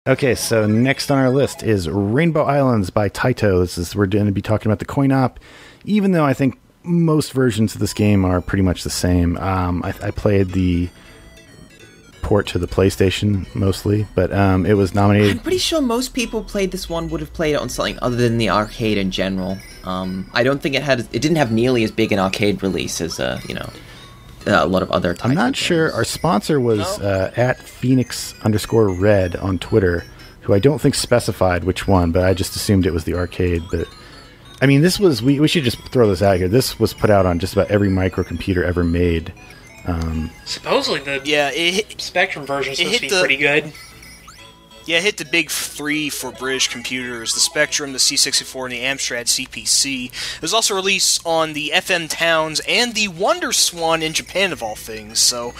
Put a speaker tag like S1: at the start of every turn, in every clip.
S1: Okay, so next on our list is Rainbow Islands by Taito. We're going to be talking about the coin op, even though I think most versions of this game are pretty much the same. I played the port to the PlayStation mostly, but it was nominated.
S2: I'm pretty sure most people played this one would have played it on something other than the arcade in general. I don't think it didn't have nearly as big an arcade release as a lot of other titles.
S1: I'm not sure. Our sponsor was at Phoenix_Red on Twitter, who I don't think specified which one, but I just assumed it was the arcade. But I mean, this was we should just throw this out here. This was put out on just about every microcomputer ever made.
S3: Supposedly the Spectrum version is supposed to be pretty good.
S4: Yeah, it hit the big three for British computers, the Spectrum, the C64, and the Amstrad CPC. It was also released on the FM Towns and the Wonder Swan in Japan, of all things, so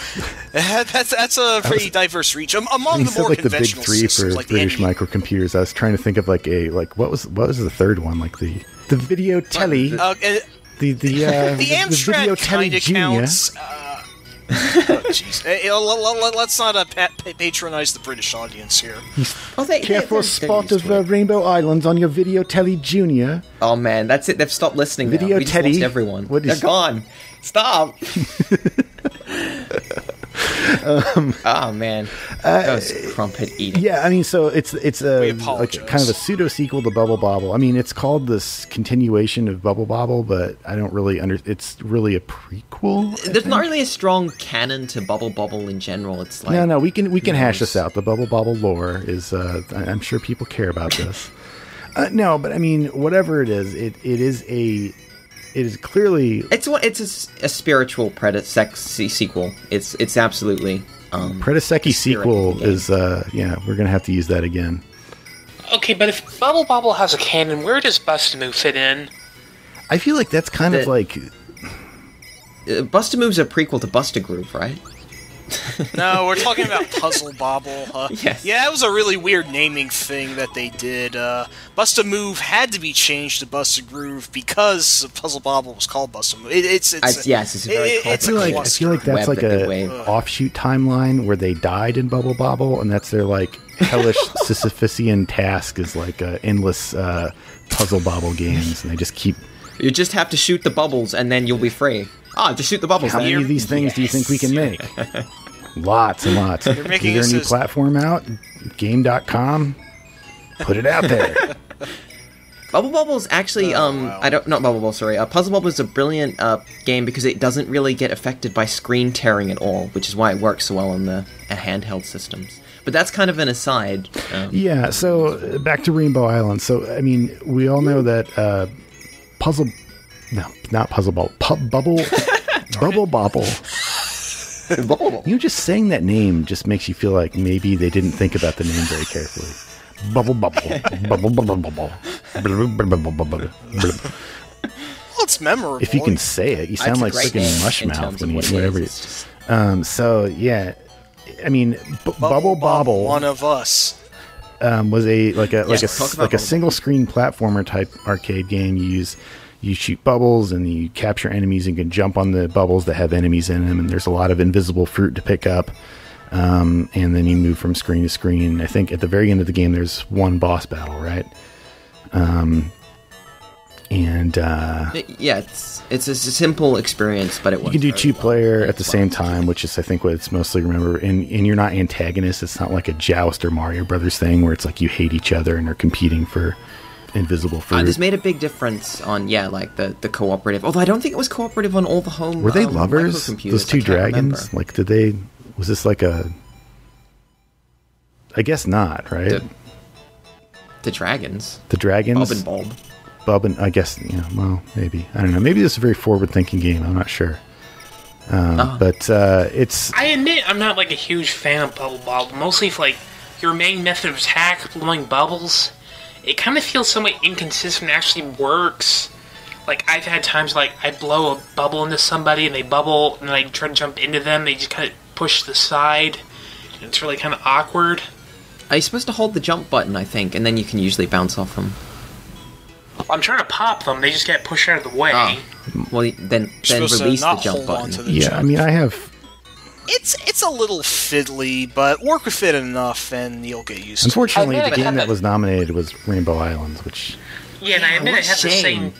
S4: that's a pretty diverse reach. Among the more conventional
S1: the big three
S4: systems,
S1: for
S4: like
S1: British microcomputers, I was trying to think of what was the third one? Like the video telly, the
S4: Amstrad
S1: video telly
S4: kinda
S1: Junior.
S4: counts. Let's not patronize the British audience here.
S1: Careful spot of Rainbow Islands on your Video Telly Junior.
S2: Oh man, that's it. They've stopped listening.
S1: Video
S2: now.
S1: Teddy.
S2: Lost everyone. They're gone. Stop. Oh man, that was crumpet eating.
S1: Yeah, I mean, so it's like kind of a pseudo sequel to Bubble Bobble. I mean, it's called this continuation of Bubble Bobble, but I don't really It's really a prequel.
S2: There's not really a strong canon to Bubble Bobble in general. It's like
S1: no, we can hash this out. The Bubble Bobble lore is. I'm sure people care about this. No, but I mean, whatever it is, it is clearly
S2: it's a spiritual sequel. It's absolutely
S1: Predeceki sequel is we're gonna have to use that again.
S3: Okay, but if Bubble Bobble has a canon, where does Bust-A-Move fit in?
S1: I feel like that's kind of like
S2: Bust-A-Move's a prequel to Bust-A-Groove, right?
S4: No, we're talking about Puzzle Bobble.
S2: Yes.
S4: Yeah, that was a really weird naming thing that they did. Bust-A-Move had to be changed to Bust-A-Groove because Puzzle Bobble was called Bust-A-Move. It's a very
S1: I feel like that's like a offshoot timeline where they died in Bubble Bobble, and that's their like hellish Sisyphusian task is like endless Puzzle Bobble games, and they just keep.
S2: You just have to shoot the bubbles, and then you'll be free. Just shoot the bubbles.
S1: How many of these things do you think we can make? Lots and lots. Is there a new platform out? Game.com? Put it out there.
S2: Bubble Bobble is actually, not Bubble Bobble, sorry. Puzzle Bobble is a brilliant game because it doesn't really get affected by screen tearing at all, which is why it works so well on the handheld systems. But that's kind of an aside.
S1: Yeah, so back to Rainbow Island. So, I mean, we all know that Bubble Bobble. Just saying that name just makes you feel like maybe they didn't think about the name very carefully. Bubble Bubble. Well,
S4: it's memorable.
S1: If you can say it, you sound like freaking Mushmouth when whatever it is. So yeah, I mean, Bubble Bobble,
S4: one of us,
S1: was a single screen platformer type arcade game. You shoot bubbles and you capture enemies and can jump on the bubbles that have enemies in them, and there's a lot of invisible fruit to pick up. And then you move from screen to screen. I think at the very end of the game there's one boss battle, right?
S2: It's a simple experience, but it works.
S1: You can do two-player at the same time, which is I think what it's mostly remember. And you're not antagonists. It's not like a Joust or Mario Brothers thing where it's like you hate each other and are competing for invisible fruit.
S2: This made a big difference on like the cooperative. Although I don't think it was cooperative on all the home.
S1: Were they lovers? Those two dragons?
S2: Remember.
S1: Like, did they? Was this like a? I guess not, right?
S2: The dragons.
S1: The dragons.
S2: Bob and Bulb.
S1: Bub and I guess well, maybe I don't know. Maybe this is a very forward-thinking game. I'm not sure. But it's.
S3: I admit I'm not like a huge fan of Bubble Bobble. Mostly if like your main method of attack, blowing bubbles. It kind of feels somewhat inconsistent. It actually works. Like, I've had times, like, I blow a bubble into somebody, and they bubble, and then I try to jump into them, they just kind of push to the side, and it's really kind of awkward.
S2: Are you supposed to hold the jump button, I think, and then you can usually bounce off them?
S3: I'm trying to pop them, they just get pushed out of the way.
S2: Well, then release the jump button.
S1: Yeah, I mean, I have
S4: It's a little fiddly, but work with it enough and you'll get used to it.
S1: Unfortunately, the game that was nominated was Rainbow Islands, which...
S3: Yeah, and I admit it had the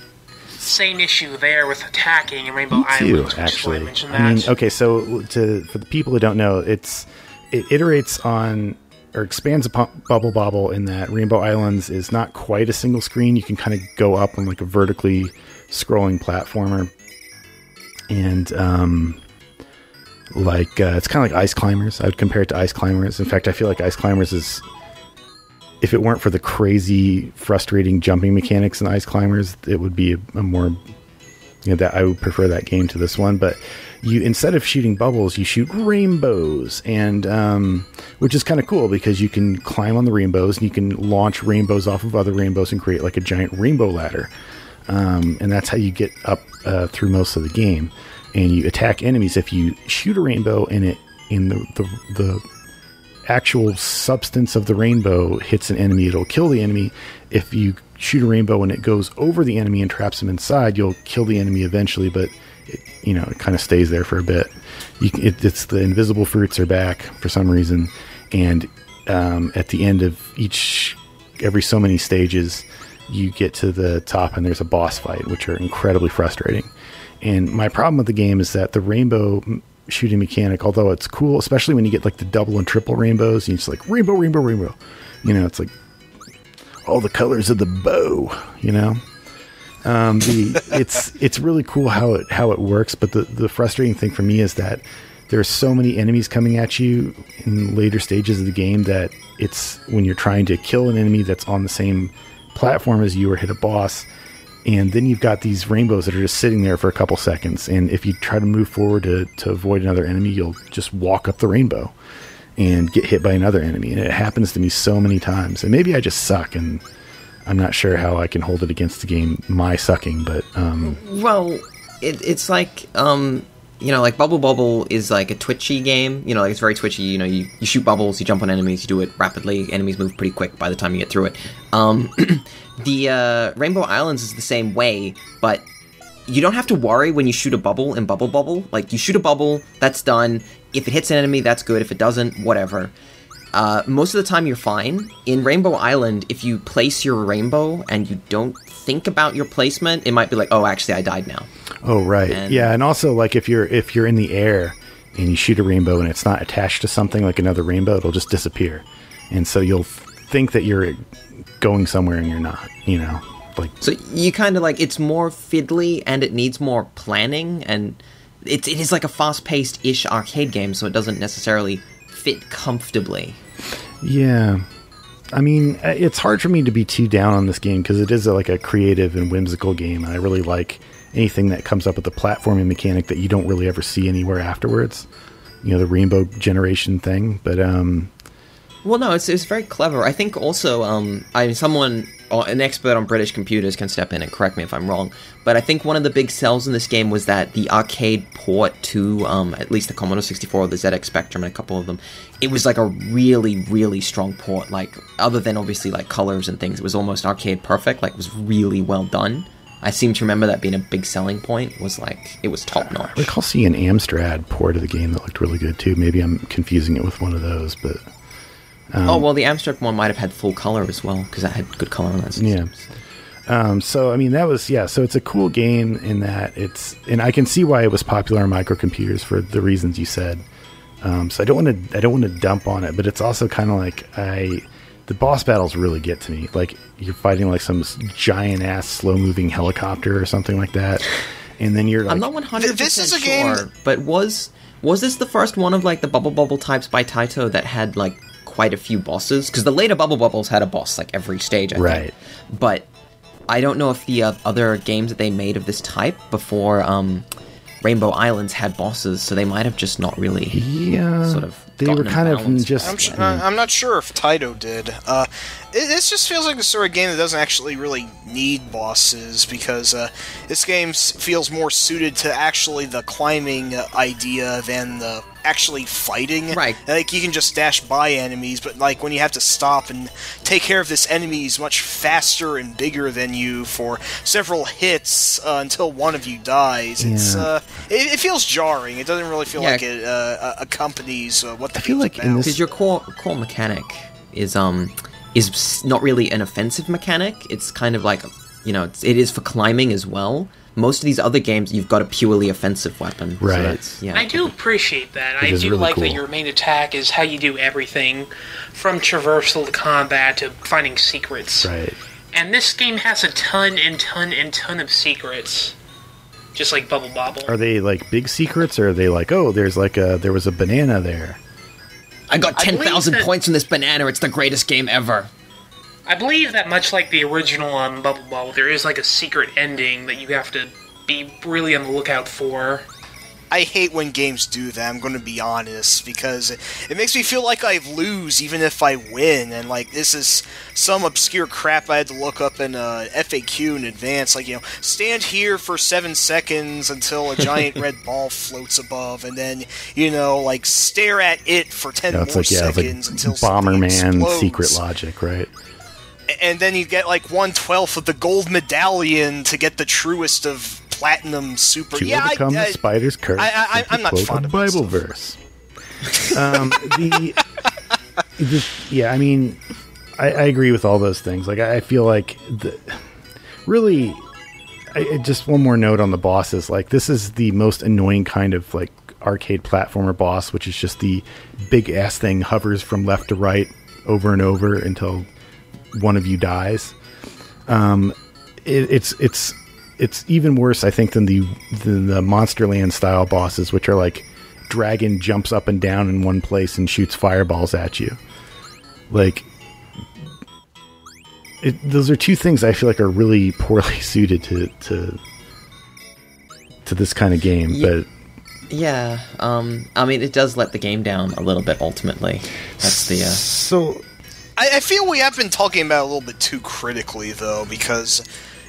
S3: same issue there with attacking in Rainbow Islands.
S1: Too, actually. I mean, okay, so for the people who don't know, it iterates on, or expands upon Bubble Bobble in that Rainbow Islands is not quite a single screen. You can kind of go up on like a vertically scrolling platformer. And, it's kind of like Ice Climbers. I would compare it to Ice Climbers. In fact, I feel like Ice Climbers is, if it weren't for the crazy, frustrating jumping mechanics in Ice Climbers, it would be a more, that I would prefer that game to this one. But you, instead of shooting bubbles, you shoot rainbows, and which is kind of cool because you can climb on the rainbows and you can launch rainbows off of other rainbows and create like a giant rainbow ladder. And that's how you get up through most of the game. And you attack enemies. If you shoot a rainbow and it in the actual substance of the rainbow hits an enemy, it'll kill the enemy. If you shoot a rainbow and it goes over the enemy and traps them inside, you'll kill the enemy eventually, but it kind of stays there for a bit. It's the invisible fruits are back for some reason, and at the end of every so many stages, you get to the top and there's a boss fight, which are incredibly frustrating. And my problem with the game is that the rainbow shooting mechanic, although it's cool, especially when you get like the double and triple rainbows, and it's like rainbow, rainbow, rainbow. It's like all the colors of the bow. It's really cool how it works. But the frustrating thing for me is that there's so many enemies coming at you in later stages of the game that it's when you're trying to kill an enemy that's on the same platform as you or hit a boss. And then you've got these rainbows that are just sitting there for a couple seconds. And if you try to move forward to avoid another enemy, you'll just walk up the rainbow and get hit by another enemy. And it happens to me so many times. And maybe I just suck, and I'm not sure how I can hold it against the game, my sucking. But
S2: well, it's like like Bubble Bobble is like a twitchy game. Like it's very twitchy. You shoot bubbles, you jump on enemies, you do it rapidly. Enemies move pretty quick by the time you get through it. The Rainbow Islands is the same way, but you don't have to worry when you shoot a bubble in Bubble Bobble. Like, you shoot a bubble, that's done. If it hits an enemy, that's good. If it doesn't, whatever. Most of the time, you're fine. In Rainbow Island, if you place your rainbow and you don't think about your placement, it might be like, oh, actually, I died now.
S1: Oh, right. And also, like, if you're in the air and you shoot a rainbow and it's not attached to something like another rainbow, it'll just disappear. And so you'll think that you're going somewhere and you're not, so you kind of like, it's more fiddly and it needs more planning, and it is like a fast-paced ish arcade game, so it doesn't necessarily fit comfortably. Yeah, I mean, it's hard for me to be too down on this game because it is like a creative and whimsical game, and I really like anything that comes up with the platforming mechanic that you don't really ever see anywhere afterwards, the rainbow generation thing. But
S2: well, no, it's very clever. I think also, an expert on British computers can step in and correct me if I'm wrong, but I think one of the big sells in this game was that the arcade port to, at least the Commodore 64 or the ZX Spectrum and a couple of them, it was like a really, really strong port. Like, other than obviously like colors and things, it was almost arcade perfect. Like, it was really well done. I seem to remember that being a big selling point, was like, it was top notch.
S1: I recall seeing an Amstrad port of the game that looked really good too. Maybe I'm confusing it with one of those, but...
S2: well, the Amstrad one might have had full color as well, because that had good color on that system.
S1: Yeah. So, I mean, that was, so it's a cool game in that and I can see why it was popular on microcomputers for the reasons you said. So I don't want to dump on it, but it's also kind of like, the boss battles really get to me. Like, you're fighting like some giant-ass slow-moving helicopter or something like that, and then you're like...
S2: I'm not 100% sure, but was this the first one of, like, the Bubble Bobble types by Taito that had, like, quite a few bosses? Because the later Bubble Bobbles had a boss, like, every stage, I think. But I don't know if the other games that they made of this type before Rainbow Islands had bosses, so they might have just not really sort of...
S1: They were kind of just...
S4: I'm not sure if Taito did. This just feels like the sort of game that doesn't actually really need bosses, because this game feels more suited to actually the climbing idea than the actually fighting.
S2: Right.
S4: Like, you can just dash by enemies, but like when you have to stop and take care of this enemy is much faster and bigger than you for several hits until one of you dies.
S1: Yeah.
S4: It feels jarring. It doesn't really feel like it accompanies what the game's
S1: like
S4: about.
S2: Because your core mechanic is not really an offensive mechanic. It's kind of like, it is for climbing as well. Most of these other games, you've got a purely offensive weapon.
S1: Right.
S2: So
S3: I do appreciate that. I do
S1: really
S3: like
S1: cool.
S3: that your main attack is how you do everything, from traversal to combat to finding secrets.
S1: Right.
S3: And this game has a ton and ton and ton of secrets. Just like Bubble Bobble.
S1: Are they like big secrets, or are they like, oh, there was a banana there?
S2: I got 10,000
S3: that-
S2: points from this banana. It's the greatest game ever.
S3: I believe that much like the original Bubble Bobble, there is like a secret ending that you have to be really on the lookout for.
S4: I hate when games do that, I'm going to be honest, because it makes me feel like I lose even if I win, and like this is some obscure crap I had to look up in FAQ in advance, like, stand here for 7 seconds until a giant red ball floats above, and then, like, stare at it for 10 more seconds until
S1: Bomberman
S4: explodes.
S1: secret logic, right?
S4: And then you get like 1/12 of the gold medallion to get the truest of platinum super.
S1: To overcome the spider's curse.
S4: I'm not
S1: quote
S4: fond
S1: a
S4: of
S1: Bible
S4: that
S1: verse. I mean, I agree with all those things. Like, I feel like just one more note on the bosses. Like, this is the most annoying kind of like arcade platformer boss, which is just the big ass thing hovers from left to right over and over until one of you dies. It's even worse, I think, than the Monsterland style bosses, which are like dragon jumps up and down in one place and shoots fireballs at you. Like, those are two things I feel like are really poorly suited to this kind of game. But
S2: yeah, I mean, it does let the game down a little bit. Ultimately, that's the
S1: so.
S4: I feel we have been talking about it a little bit too critically, though, because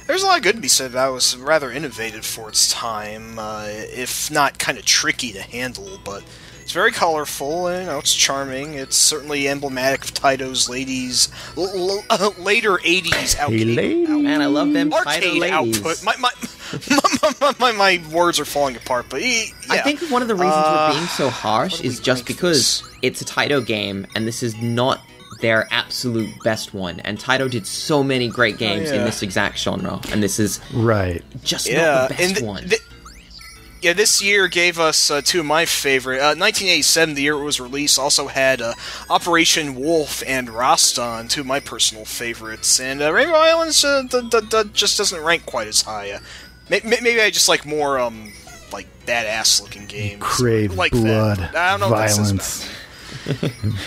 S4: there's a lot of good to be said about it. It was rather innovative for its time, if not kind of tricky to handle, but it's very colorful, and it's charming. It's certainly emblematic of Taito's later 80s output.
S2: Man, I love them
S4: arcade output. My words are falling apart, but yeah.
S2: I think one of the reasons we're being so harsh is just because it's a Taito game, and this is not their absolute best one, and Taito did so many great games in this exact genre, and this is just not the best one.
S4: This year gave us two of my favorite. 1987, the year it was released, also had Operation Wolf and Rastan, two of my personal favorites, and Rainbow Islands just doesn't rank quite as high. Maybe I just like more like badass looking games.
S1: Crave
S4: like
S1: blood,
S4: that. I don't know
S1: violence.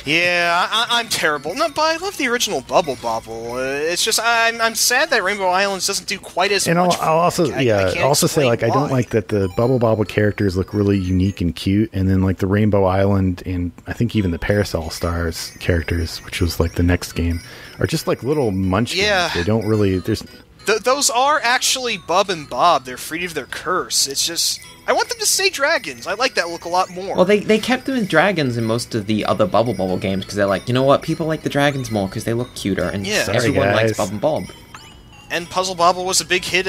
S4: Yeah, I'm terrible. No, but I love the original Bubble Bobble. It's just I'm sad that Rainbow Islands doesn't do quite as much.
S1: And I'll also say, like, I don't like that the Bubble Bobble characters look really unique and cute, and then like the Rainbow Island and I think even the Parasol Stars characters, which was like the next game, are just like little munchkins.
S4: Yeah.
S1: They don't really.
S4: Those are actually Bub and Bob. They're freed of their curse. It's just I want them to stay dragons. I like that look a lot more.
S2: Well, they kept them as dragons in most of the other Bubble Bobble games because they're like, you know what, people like the dragons more because they look cuter, and everyone likes Bub and Bob.
S4: And Puzzle Bobble was a big hit,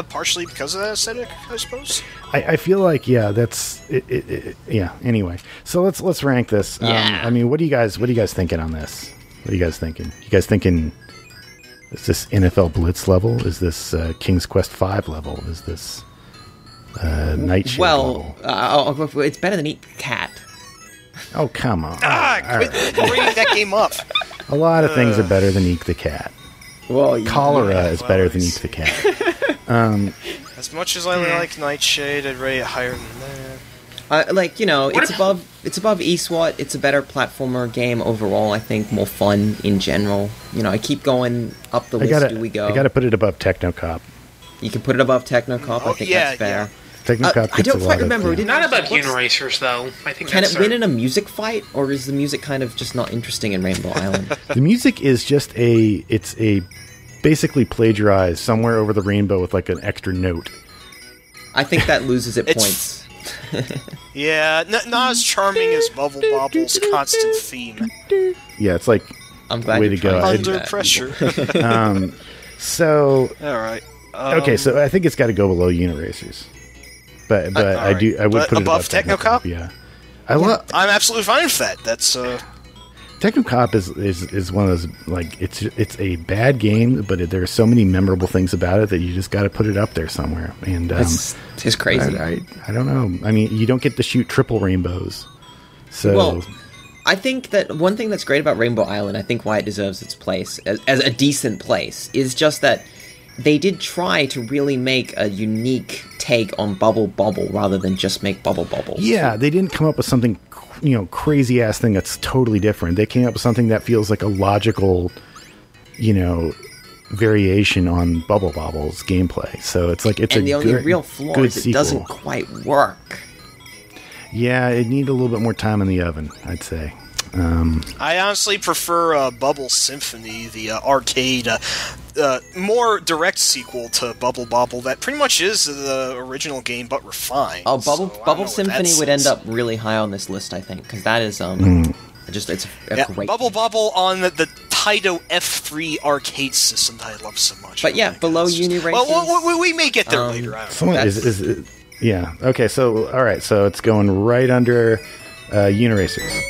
S4: partially because of that aesthetic, I suppose.
S1: I feel like that's it. Yeah. Anyway, so let's rank this.
S2: Yeah.
S1: I mean, what are you guys thinking on this? What are you guys thinking? You guys thinking? Is this NFL Blitz level? Is this King's Quest V level? Is this Nightshade level?
S2: It's better than Eat the Cat.
S1: Oh, come on.
S4: Quit bringing that game up.
S1: A lot of things are better than Eek the Cat.
S2: Well,
S1: Cholera is better than Eek the Cat.
S4: As much as I like Nightshade, I'd rate it higher than that.
S2: It's above eSWAT. It's a better platformer game overall. I think more fun in general. I keep going up the list. Do we go?
S1: I gotta put it above Technocop.
S2: You can put it above Technocop. I think that's fair.
S1: Technocop
S2: I don't quite remember.
S3: Not above Uniracers, though. I think
S2: can it win in a music fight, or is the music kind of just not interesting in Rainbow Island?
S1: The music is just it's basically plagiarized somewhere over the rainbow with like an extra note.
S2: I think that loses it points.
S4: Yeah, not as charming as Bubble Bobble's constant theme.
S1: Yeah, it's like
S2: I'm glad
S1: way to go.
S4: Under pressure.
S1: So
S4: all right.
S1: Okay, so I think it's got to go below Uniracers. But I would put it above
S4: Technocop.
S1: Yeah,
S4: I'm absolutely fine with that. That's
S1: Technocop is one of those, like, it's a bad game, but there are so many memorable things about it that you just got to put it up there somewhere. And
S2: it's crazy.
S1: I don't know. I mean, you don't get to shoot triple rainbows. So
S2: well, I think that one thing that's great about Rainbow Island, I think why it deserves its place as a decent place, is just that they did try to really make a unique take on Bubble Bobble rather than just make Bubble Bobble.
S1: Yeah, they didn't come up with something, crazy ass thing that's totally different. They came up with something that feels like a logical, variation on Bubble Bobble's gameplay. So it's like
S2: the only real flaw is it doesn't quite work.
S1: Yeah, it needed a little bit more time in the oven, I'd say.
S4: I honestly prefer Bubble Symphony, the arcade, more direct sequel to Bubble Bobble that pretty much is the original game but refined.
S2: Oh, Bubble Symphony would end up really high on this list, I think, because that is it's a great
S4: Bubble
S2: game.
S4: Bobble on the Taito F3 arcade system that I love so much.
S2: But yeah, below Uniracers.
S4: Well, we may get there later. I don't know.
S1: Yeah. Okay. So all right. So it's going right under Uniracers.